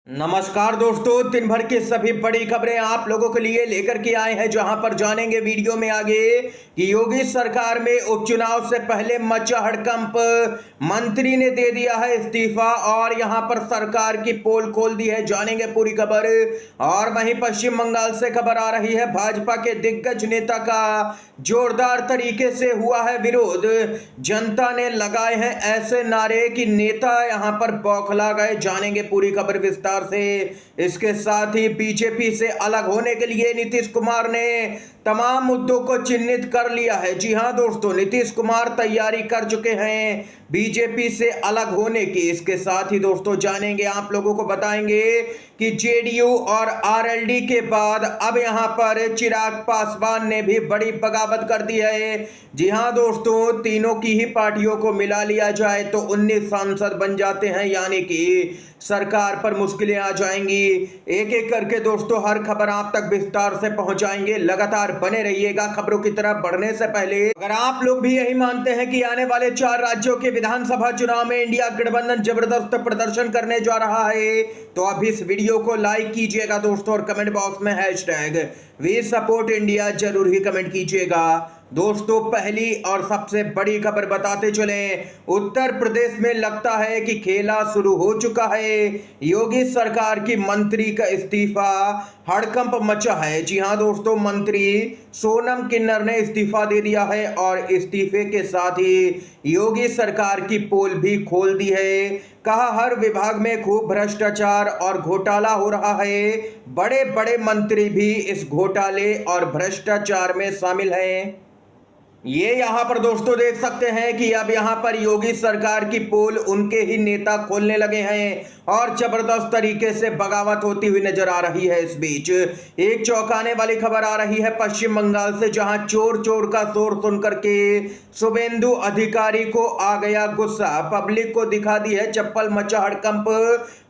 नमस्कार दोस्तों, दिन भर की सभी बड़ी खबरें आप लोगों के लिए लेकर के आए हैं, जहां पर जानेंगे वीडियो में आगे कि योगी सरकार में उपचुनाव से पहले मचा हड़कंप। मंत्री ने दे दिया है इस्तीफा और यहां पर सरकार की पोल खोल दी है। जानेंगे पूरी खबर। और वहीं पश्चिम बंगाल से खबर आ रही है, भाजपा के दिग्गज नेता का जोरदार तरीके से हुआ है विरोध। जनता ने लगाए हैं ऐसे नारे कि नेता यहां पर बौखला गए। जानेंगे पूरी खबर विस्तार से। इसके साथ ही बीजेपी से अलग होने के लिए नीतीश कुमार ने तमाम मुद्दों को चिन्हित कर लिया है। जी हां दोस्तों, नीतीश कुमार तैयारी कर चुके हैं बीजेपी से अलग होने की। इसके साथ ही दोस्तों जानेंगे, आप लोगों को बताएंगे कि जेडीयू और आरएलडी के बाद अब यहां पर चिराग पासवान ने भी बड़ी बगावत कर दी है। जी हां दोस्तों, तीनों की ही पार्टियों को मिला लिया जाए तो 19 सांसद बन जाते हैं, यानी कि सरकार पर मुश्किलें आ जाएंगी। एक एक करके दोस्तों हर खबर आप तक विस्तार से पहुंचाएंगे। लगातार बने रहिएगा खबरों की तरफ बढ़ने से पहले। अगर आप लोग भी यही मानते हैं कि आने वाले 4 राज्यों के विधानसभा चुनाव में इंडिया गठबंधन जबरदस्त प्रदर्शन करने जा रहा है, तो अब इस वीडियो को लाइक कीजिएगा दोस्तों और कमेंट बॉक्स में #वी सपोर्ट इंडिया जरूर ही कमेंट कीजिएगा। दोस्तों पहली और सबसे बड़ी खबर बताते चले, उत्तर प्रदेश में लगता है कि खेला शुरू हो चुका है। योगी सरकार की मंत्री का इस्तीफा, हड़कंप मचा है। जी हां दोस्तों, मंत्री सोनम किन्नर ने इस्तीफा दे दिया है और इस्तीफे के साथ ही योगी सरकार की पोल भी खोल दी है। कहा हर विभाग में खूब भ्रष्टाचार और घोटाला हो रहा है। बड़े बड़े मंत्री भी इस घोटाले और भ्रष्टाचार में शामिल हैं। ये यहां पर दोस्तों देख सकते हैं कि अब यहां पर योगी सरकार की पोल उनके ही नेता खोलने लगे हैं और जबरदस्त तरीके से बगावत होती हुई नजर आ रही है। इस बीच एक चौंकाने वाली खबर आ रही है पश्चिम बंगाल से, जहां चोर चोर का शोर सुनकर के शुभेंदु अधिकारी को आ गया गुस्सा। पब्लिक को दिखा दी है चप्पल, मचा हड़कंप।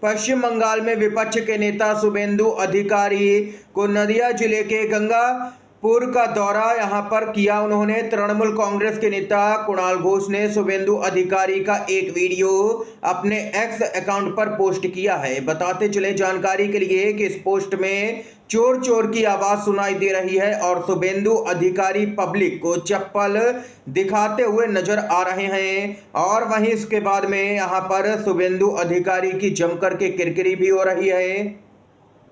पश्चिम बंगाल में विपक्ष के नेता शुभेंदु अधिकारी को नदिया जिले के गंगापुर का दौरा यहां पर किया उन्होंने। तृणमूल कांग्रेस के नेता कुणाल घोष ने शुभेंदु अधिकारी का एक वीडियो अपने एक्स अकाउंट पर पोस्ट किया है। बताते चले जानकारी के लिए कि इस पोस्ट में चोर चोर की आवाज सुनाई दे रही है और शुभेंदु अधिकारी पब्लिक को चप्पल दिखाते हुए नजर आ रहे हैं। और वहीं इसके बाद में यहां पर शुभेंदु अधिकारी की जमकर के किरकिरी भी हो रही है।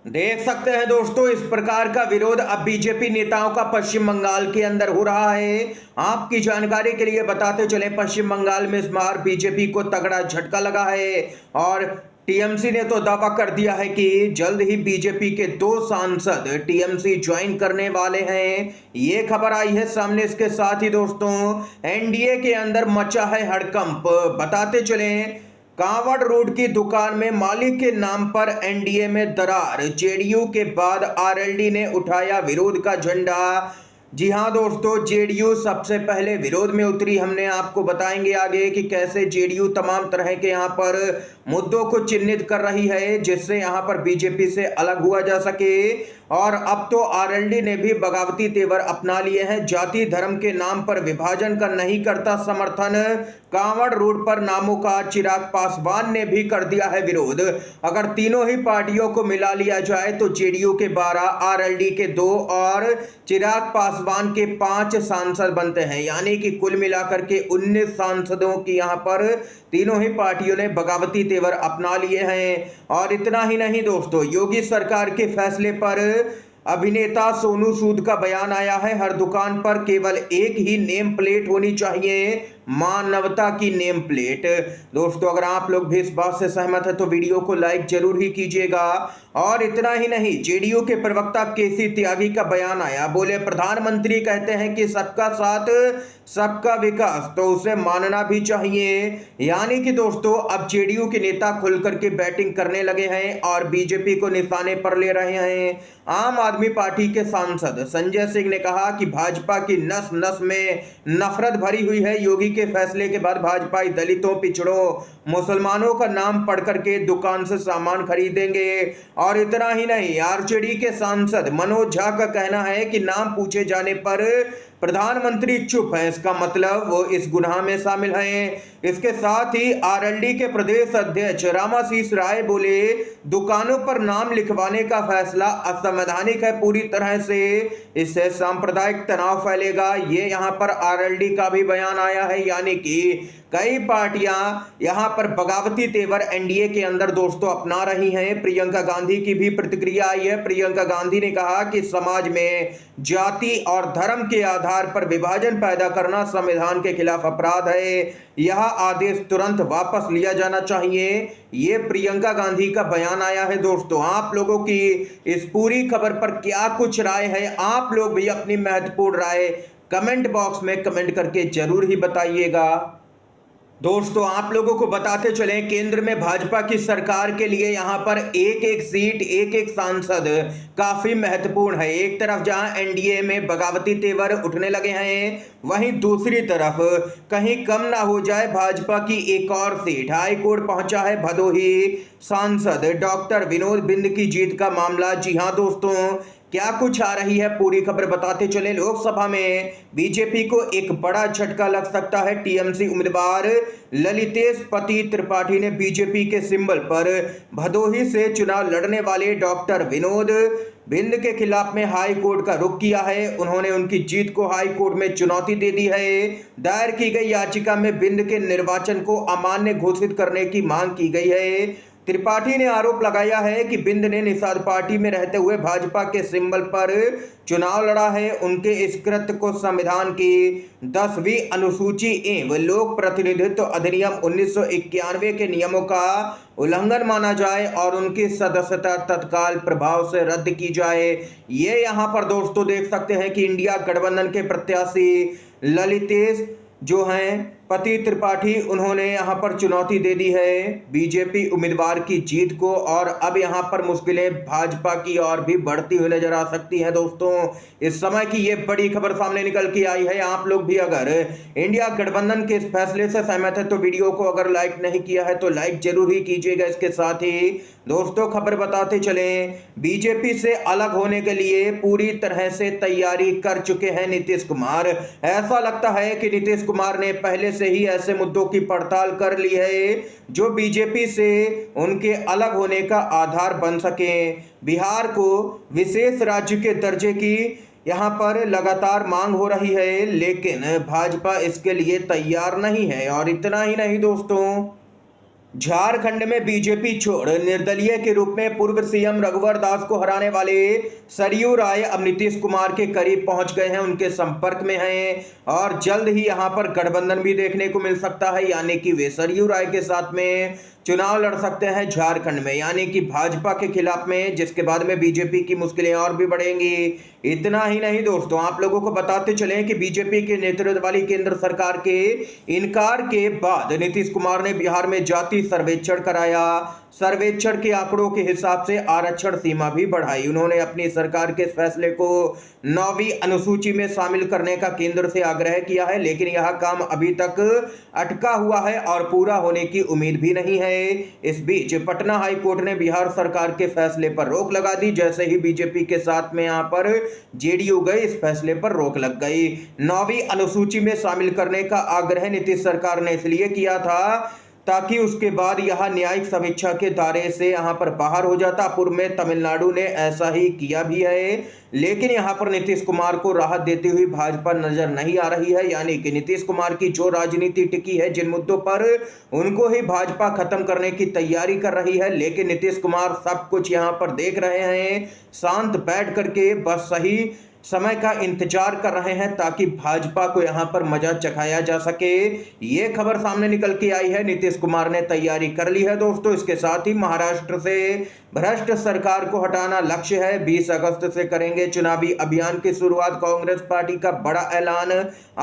देख सकते हैं दोस्तों, इस प्रकार का विरोध अब बीजेपी नेताओं का पश्चिम बंगाल के अंदर हो रहा है। आपकी जानकारी के लिए बताते चले, पश्चिम बंगाल में इस बार बीजेपी को तगड़ा झटका लगा है और टीएमसी ने तो दावा कर दिया है कि जल्द ही बीजेपी के 2 सांसद टीएमसी ज्वाइन करने वाले हैं। ये खबर आई है सामने। इसके साथ ही दोस्तों एनडीए के अंदर मचा है हड़कंप। बताते चले, कांवड़ रोड की दुकान में मालिक के नाम पर एनडीए में दरार। जेडीयू के बाद आरएलडी ने उठाया विरोध का झंडा। जी हां दोस्तों, जेडीयू सबसे पहले विरोध में उतरी। हमने आपको बताएंगे आगे कि कैसे जेडीयू तमाम तरह के यहां पर मुद्दों को चिन्हित कर रही है, जिससे यहां पर बीजेपी से अलग हुआ जा सके। और अब तो आरएलडी ने भी बगावती तेवर अपना लिए हैं। जाति धर्म के नाम पर विभाजन का नहीं करता समर्थन। कांवड़ रोड पर नामों का चिराग पासवान ने भी कर दिया है विरोध। अगर तीनों ही पार्टियों को मिला लिया जाए तो जेडीयू के 12, आरएलडी के 2 और चिराग पासवान के 5 सांसद बनते हैं, यानी कि कुल मिलाकर के 19 सांसदों की यहां पर तीनों ही पार्टियों ने बगावती तेवर अपना लिए हैं। और इतना ही नहीं दोस्तों, योगी सरकार के फैसले पर अभिनेता सोनू सूद का बयान आया है। हर दुकान पर केवल एक ही नेम प्लेट होनी चाहिए, मानवता की नेम प्लेट। दोस्तों अगर आप लोग भी इस बात से सहमत है तो वीडियो को लाइक जरूर ही कीजिएगा। और इतना ही नहीं, जेडीयू के प्रवक्ता केसी त्यागी का बयान आया। बोले, प्रधानमंत्री कहते हैं कि सबका साथ सबका विकास, तो उसे मानना भी चाहिए। यानी कि दोस्तों अब जेडीयू के नेता खुल करके बैटिंग करने लगे हैं और बीजेपी को निशाने पर ले रहे हैं। आम आदमी पार्टी के सांसद संजय सिंह ने कहा कि भाजपा की नस नस में नफरत भरी हुई है। योगी के फैसले के बाद भाजपाई दलितों, पिछड़ों, मुसलमानों का नाम पढ़ करके दुकान से सामान खरीदेंगे। और इतना ही नहीं, आरजेडी के सांसद मनोज झा का कहना है कि नाम पूछे जाने पर प्रधानमंत्री चुप है, इसका मतलब वो इस गुनाह में शामिल हैं। इसके साथ ही आरएलडी के प्रदेश अध्यक्ष रामाशीष राय बोले, दुकानों पर नाम लिखवाने का फैसला असंवैधानिक है पूरी तरह से, इससे सांप्रदायिक तनाव फैलेगा। ये यहाँ पर आरएलडी का भी बयान आया है, यानी कि कई पार्टियां यहां पर बगावती तेवर एनडीए के अंदर दोस्तों अपना रही हैं। प्रियंका गांधी की भी प्रतिक्रिया आई है। प्रियंका गांधी ने कहा कि समाज में जाति और धर्म के आधार पर विभाजन पैदा करना संविधान के खिलाफ अपराध है, यह आदेश तुरंत वापस लिया जाना चाहिए। ये प्रियंका गांधी का बयान आया है। दोस्तों, आप लोगों की इस पूरी खबर पर क्या कुछ राय है? आप लोग भी अपनी महत्वपूर्ण राय कमेंट बॉक्स में कमेंट करके जरूर ही बताइएगा। दोस्तों, आप लोगों को बताते चलें, केंद्र में भाजपा की सरकार के लिए यहां पर एक एक सीट, एक एक सांसद काफी महत्वपूर्ण है। एक तरफ जहां एनडीए में बगावती तेवर उठने लगे हैं, वहीं दूसरी तरफ कहीं कम ना हो जाए भाजपा की एक और सीट। हाई कोर्ट पहुंचा है भदोही सांसद डॉक्टर विनोद बिंद की जीत का मामला। जी हां दोस्तों, क्या कुछ आ रही है पूरी खबर बताते चले। लोकसभा में बीजेपी को एक बड़ा झटका लग सकता है। टीएमसी उम्मीदवार ललितेश पति त्रिपाठी ने बीजेपी के सिंबल पर भदोही से चुनाव लड़ने वाले डॉक्टर विनोद बिंद के खिलाफ में हाई कोर्ट का रुख किया है। उन्होंने उनकी जीत को हाई कोर्ट में चुनौती दे दी है। दायर की गई याचिका में बिंद के निर्वाचन को अमान्य घोषित करने की मांग की गई है। त्रिपाठी ने आरोप लगाया है कि बिंद ने निषाद पार्टी में रहते हुए भाजपा के सिंबल पर चुनाव लड़ा है। उनके इस कृत्य को संविधान की 10वीं अनुसूची एवं लोक प्रतिनिधित्व अधिनियम 1991 के नियमों का उल्लंघन माना जाए और उनकी सदस्यता तत्काल प्रभाव से रद्द की जाए। ये यहाँ पर दोस्तों देख सकते हैं कि इंडिया गठबंधन के प्रत्याशी ललितेश जो हैं पति त्रिपाठी, उन्होंने यहां पर चुनौती दे दी है बीजेपी उम्मीदवार की जीत को, और अब यहां पर मुश्किलें भाजपा की और भी बढ़ती हुई नजर आ सकती हैं। दोस्तों, इस समय की ये बड़ी खबर सामने निकल के आई है। आप लोग भी अगर इंडिया गठबंधन के इस फैसले से सहमत है तो वीडियो को अगर लाइक नहीं किया है तो लाइक जरूर ही कीजिएगा। इसके साथ ही दोस्तों, खबर बताते चलें, बीजेपी से अलग होने के लिए पूरी तरह से तैयारी कर चुके हैं नीतीश कुमार। ऐसा लगता है कि नीतीश कुमार ने पहले से ही ऐसे मुद्दों की पड़ताल कर ली है जो बीजेपी से उनके अलग होने का आधार बन सके। बिहार को विशेष राज्य के दर्जे की यहां पर लगातार मांग हो रही है, लेकिन भाजपा इसके लिए तैयार नहीं है। और इतना ही नहीं दोस्तों, झारखंड में बीजेपी छोड़ निर्दलीय के रूप में पूर्व सीएम रघुवर दास को हराने वाले सरयू राय अब नीतीश कुमार के करीब पहुंच गए हैं, उनके संपर्क में हैं और जल्द ही यहां पर गठबंधन भी देखने को मिल सकता है, यानी कि वे सरयू राय के साथ में चुनाव लड़ सकते हैं झारखंड में, यानी कि भाजपा के खिलाफ में, जिसके बाद में बीजेपी की मुश्किलें और भी बढ़ेंगी। इतना ही नहीं दोस्तों, आप लोगों को बताते चलें कि बीजेपी के नेतृत्व वाली केंद्र सरकार के इनकार के बाद नीतीश कुमार ने बिहार में जाति सर्वेक्षण कराया। सर्वेक्षण के आंकड़ों के हिसाब से आरक्षण सीमा भी बढ़ाई। उन्होंने अपनी सरकार के फैसले को 9वीं अनुसूची में शामिल करने का केंद्र से आग्रह किया है, लेकिन यह काम अभी तक अटका हुआ है और पूरा होने की उम्मीद भी नहीं है। इस बीच पटना हाई कोर्ट ने बिहार सरकार के फैसले पर रोक लगा दी। जैसे ही बीजेपी के साथ में यहां पर जेडीयू गए, इस फैसले पर रोक लग गई। 9वीं अनुसूची में शामिल करने का आग्रह नीतीश सरकार ने इसलिए किया था ताकि उसके बाद यह न्यायिक समीक्षा के दायरे से यहां पर बाहर हो जाता। पूर्व में तमिलनाडु ने ऐसा ही किया भी है, लेकिन यहां पर नीतीश कुमार को राहत देती हुई भाजपा नजर नहीं आ रही है, यानी कि नीतीश कुमार की जो राजनीति टिकी है जिन मुद्दों पर, उनको ही भाजपा खत्म करने की तैयारी कर रही है। लेकिन नीतीश कुमार सब कुछ यहां पर देख रहे हैं, शांत बैठ करके बस सही समय का इंतजार कर रहे हैं ताकि भाजपा को यहां पर मजा चखाया जा सके। ये खबर सामने निकल के आई है, नीतीश कुमार ने तैयारी कर ली है दोस्तों। इसके साथ ही महाराष्ट्र से भ्रष्ट सरकार को हटाना लक्ष्य है। 20 अगस्त से करेंगे चुनावी अभियान की शुरुआत। कांग्रेस पार्टी का बड़ा ऐलान।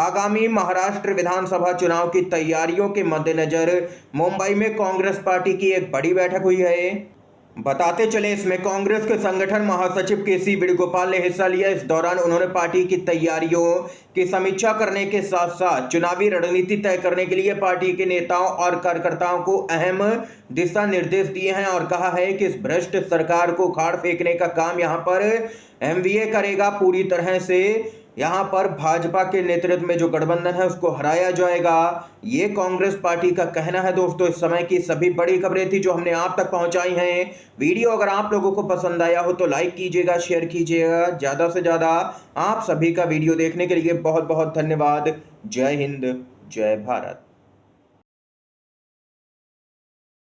आगामी महाराष्ट्र विधानसभा चुनाव की तैयारियों के मद्देनजर मुंबई में कांग्रेस पार्टी की एक बड़ी बैठक हुई है। बताते चले, इसमें कांग्रेस के संगठन महासचिव केसी वेणुगोपाल ने हिस्सा लिया। इस दौरान उन्होंने पार्टी की तैयारियों की समीक्षा करने के साथ साथ चुनावी रणनीति तय करने के लिए पार्टी के नेताओं और कार्यकर्ताओं को अहम दिशा निर्देश दिए हैं और कहा है कि इस भ्रष्ट सरकार को उखाड़ फेंकने का काम यहां पर एमवीए करेगा। पूरी तरह से यहाँ पर भाजपा के नेतृत्व में जो गठबंधन है उसको हराया जाएगा, ये कांग्रेस पार्टी का कहना है। दोस्तों, इस समय की सभी बड़ी खबरें थी जो हमने आप तक पहुंचाई हैं। वीडियो अगर आप लोगों को पसंद आया हो तो लाइक कीजिएगा, शेयर कीजिएगा ज़्यादा से ज़्यादा। आप सभी का वीडियो देखने के लिए बहुत बहुत धन्यवाद। जय हिंद, जय भारत।